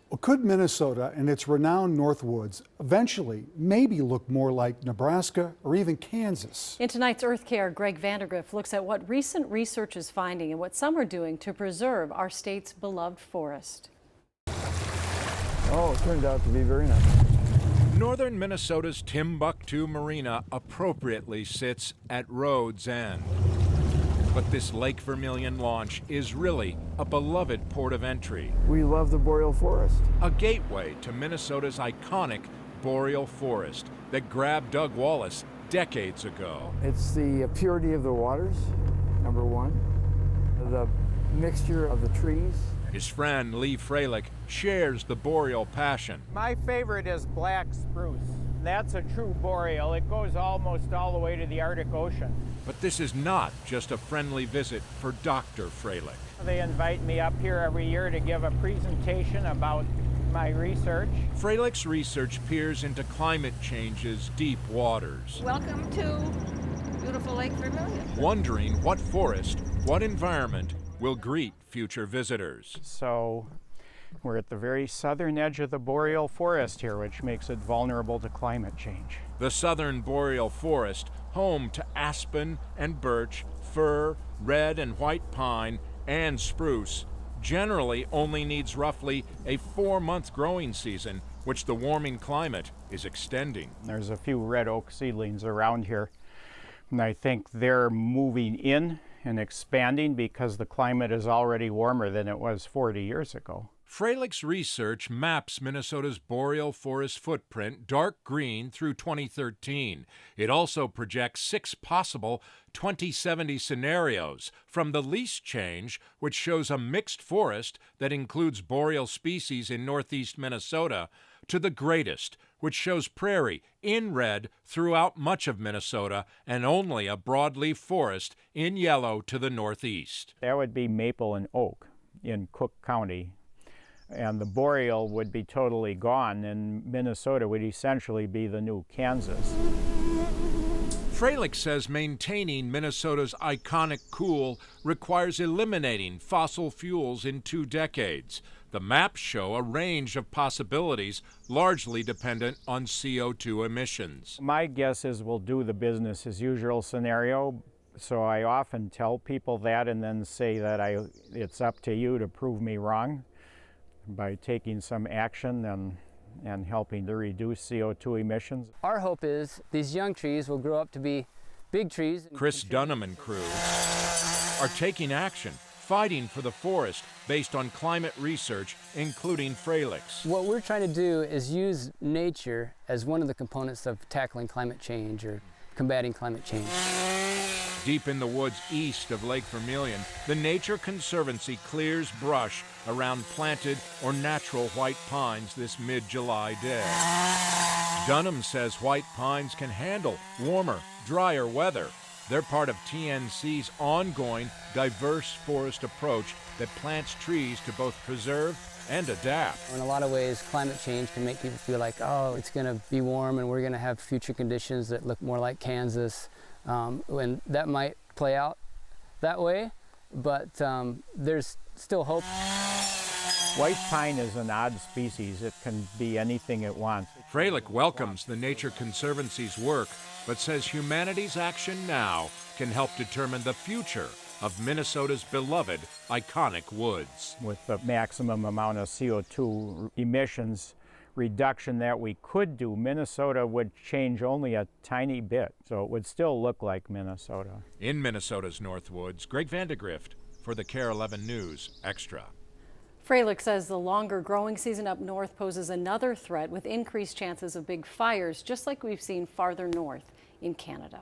Well, could Minnesota and its renowned Northwoods eventually maybe look more like Nebraska or even Kansas? In tonight's Earth Care, Greg Vandergrift looks at what recent research is finding and what some are doing to preserve our state's beloved forest. Oh, it turned out to be very nice. Northern Minnesota's Timbuktu Marina appropriately sits at road's end. But this Lake Vermilion launch is really a beloved port of entry. We love the Boreal Forest. A gateway to Minnesota's iconic Boreal Forest that grabbed Doug Wallace decades ago. It's the purity of the waters, number one. The mixture of the trees. His friend Lee Freilich shares the boreal passion. My favorite is black spruce. That's a true boreal. It goes almost all the way to the Arctic Ocean. But this is not just a friendly visit for Dr. Freilich. They invite me up here every year to give a presentation about my research. Freilich's research peers into climate change's deep waters. Welcome to beautiful Lake Vermilion. Wondering what forest, what environment will greet future visitors. So we're at the very southern edge of the Boreal Forest here, which makes it vulnerable to climate change. The southern Boreal Forest, home to aspen and birch, fir, red and white pine, and spruce, generally only needs roughly a 4-month growing season, which the warming climate is extending. There's a few red oak seedlings around here, and I think they're moving in and expanding because the climate is already warmer than it was 40 years ago. Freilich's research maps Minnesota's Boreal Forest footprint dark green through 2013. It also projects 6 possible 2070 scenarios, from the least change, which shows a mixed forest that includes boreal species in northeast Minnesota, to the greatest, which shows prairie in red throughout much of Minnesota and only a broadleaf forest in yellow to the northeast. That would be maple and oak in Cook County. And the boreal would be totally gone, and Minnesota would essentially be the new Kansas. Freilich says maintaining Minnesota's iconic cool requires eliminating fossil fuels in 2 decades. The maps show a range of possibilities, largely dependent on CO2 emissions. My guess is we'll do the business as usual scenario, so I often tell people that and then say that it's up to you to prove me wrong by taking some action and helping to reduce CO2 emissions. Our hope is these young trees will grow up to be big trees. Chris Dunham and crew are taking action, fighting for the forest based on climate research, including Freilich's. What we're trying to do is use nature as one of the components of tackling climate change or combating climate change. Deep in the woods east of Lake Vermilion, the Nature Conservancy clears brush around planted or natural white pines this mid-July day. Dunham says white pines can handle warmer, drier weather. They're part of TNC's ongoing diverse forest approach that plants trees to both preserve and adapt. In a lot of ways, climate change can make people feel like, oh, it's going to be warm and we're going to have future conditions that look more like Kansas. And that might play out that way, but there's still hope. White pine is an odd species. It can be anything it wants. Freilich welcomes the Nature Conservancy's work, but says humanity's action now can help determine the future of Minnesota's beloved iconic woods. With the maximum amount of CO2 emissions reduction that we could do, Minnesota would change only a tiny bit, so it would still look like Minnesota. In Minnesota's Northwoods, Greg Vandergrift for the KARE 11 News Extra. Freilich says the longer growing season up north poses another threat with increased chances of big fires, just like we've seen farther north in Canada.